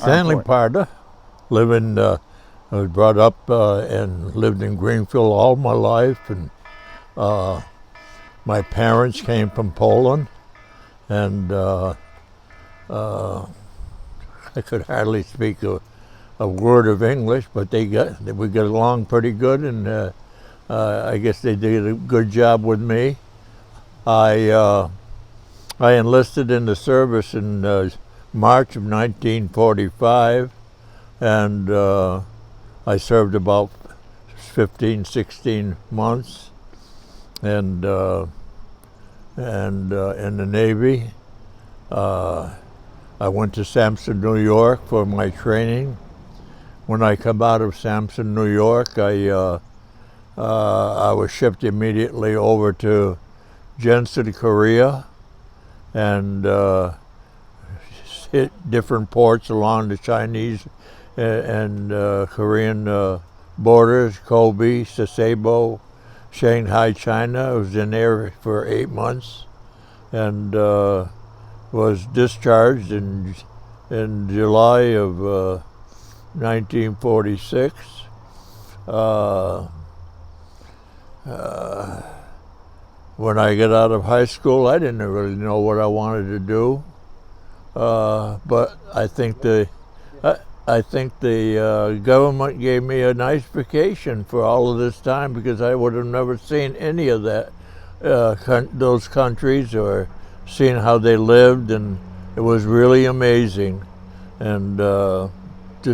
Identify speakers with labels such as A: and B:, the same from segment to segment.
A: Stanley Parda, I was brought up and lived in Greenfield all my life, and my parents came from Poland, and I could hardly speak a word of English, but we got along pretty good, and I guess they did a good job with me. I enlisted in the service in March of 1945, and I served about 15, 16 months, and in the Navy. I went to Sampson, New York for my training. When I come out of Sampson, New York, I was shipped immediately over to Jensen, Korea, and hit different ports along the Chinese and Korean borders, Kobe, Sasebo, Shanghai, China. I was in there for 8 months, and was discharged in July of 1946. When I got out of high school, I didn't really know what I wanted to do, but I think the government gave me a nice vacation for all of this time, because I would have never seen any of that, those countries, or seen how they lived, and it was really amazing. And to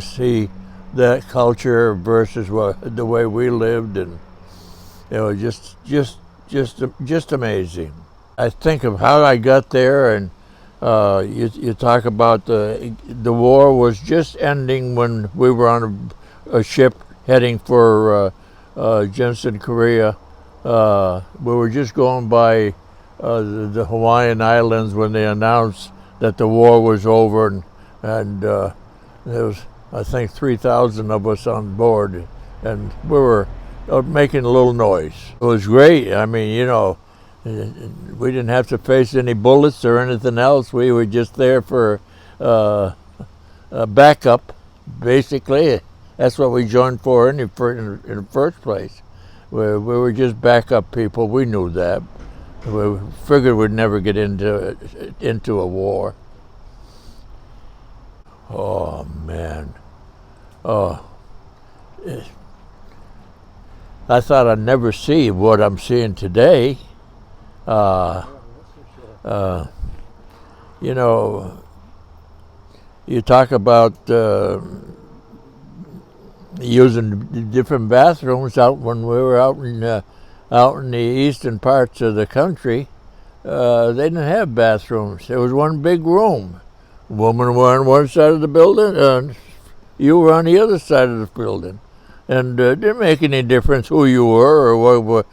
A: see that culture versus the way we lived, and just amazing. I think of how I got there, and you talk about the war was just ending when we were on a ship heading for Jensen, Korea. We were just going by the Hawaiian Islands when they announced that the war was over, and there was, I think, 3,000 of us on board, and we were making a little noise. It was great. I mean, we didn't have to face any bullets or anything else. We were just there for a backup, basically. That's what we joined for in the first place. We were just backup people. We knew that. We figured we'd never get into a war. Oh, man. Oh. I thought I'd never see what I'm seeing today. You talk about using different bathrooms out when we were out in the eastern parts of the country. They didn't have bathrooms. There was one big room. Women were on one side of the building, and you were on the other side of the building. And it didn't make any difference who you were or what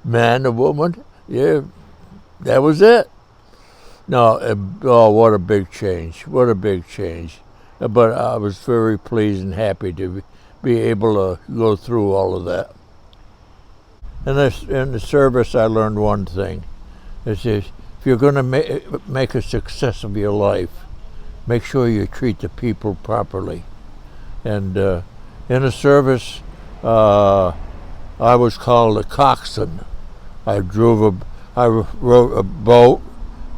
A: man or woman. Yeah, that was it. No, what a big change. What a big change. But I was very pleased and happy to be able to go through all of that. In the service, I learned one thing. It says, if you're going to make a success of your life, make sure you treat the people properly. And in the service, I was called a coxswain. I rowed a boat,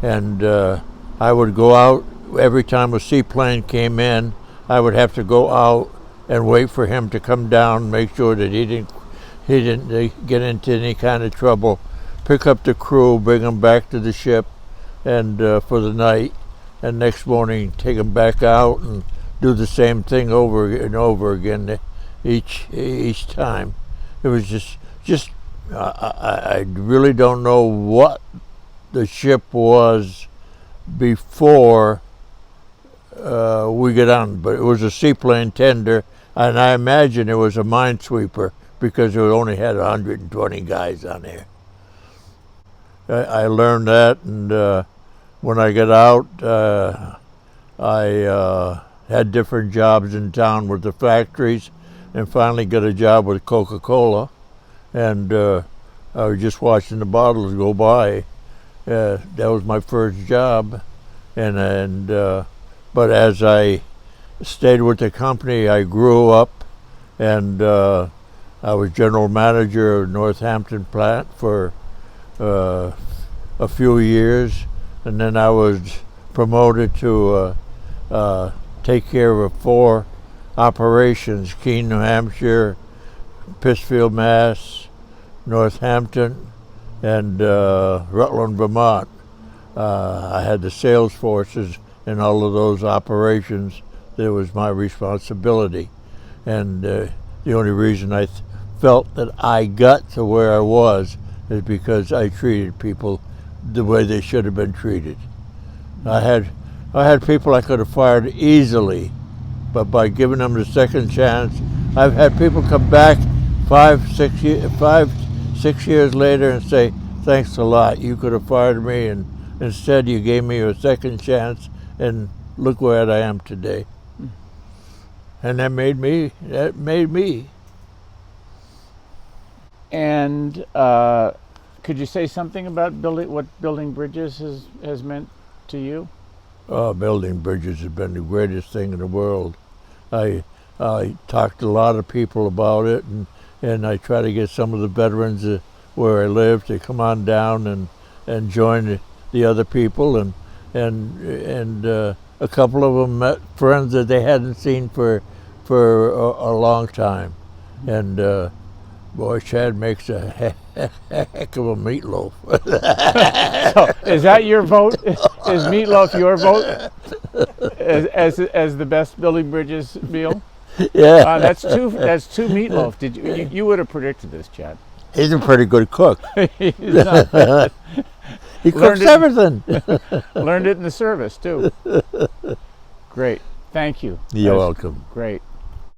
A: and I would go out every time a seaplane came in. I would have to go out and wait for him to come down, make sure that he didn't get into any kind of trouble. Pick up the crew, bring them back to the ship, and for the night, and next morning take them back out and do the same thing over and over again each time. It was just I really don't know what the ship was before we got on, but it was a seaplane tender, and I imagine it was a minesweeper because it only had 120 guys on there. I learned that, and when I got out, I had different jobs in town with the factories, and finally got a job with Coca-Cola, and I was just watching the bottles go by. That was my first job, and but as I stayed with the company, I grew up, and I was general manager of Northampton plant for a few years, and then I was promoted to take care of 4 operations: Keene, New Hampshire, Pittsfield, Mass, Northampton, and Rutland, Vermont. I had the sales forces in all of those operations. That was my responsibility, and the only reason I felt that I got to where I was is because I treated people the way they should have been treated. I had people I could have fired easily, but by giving them the second chance, I've had people come back 6 years later and say, "Thanks a lot. You could have fired me, and instead you gave me a second chance, and look where I am today." And that made me.
B: And could you say something about what building bridges has meant to you?
A: Oh, building bridges has been the greatest thing in the world. I talked to a lot of people about it, and I try to get some of the veterans where I live to come on down and join the other people, and a couple of them met friends that they hadn't seen for a long time, and boy, Chad makes a heck of a meatloaf.
B: So, is that your vote? Is meatloaf your vote as the best building bridges meal?
A: Yeah,
B: That's two meatloaf. Did you would have predicted this, Chad?
A: he's a pretty good cook.
B: He's not bad.
A: He cooks everything.
B: Learned it in the service too. Great. Thank you.
A: You're welcome.
B: Great.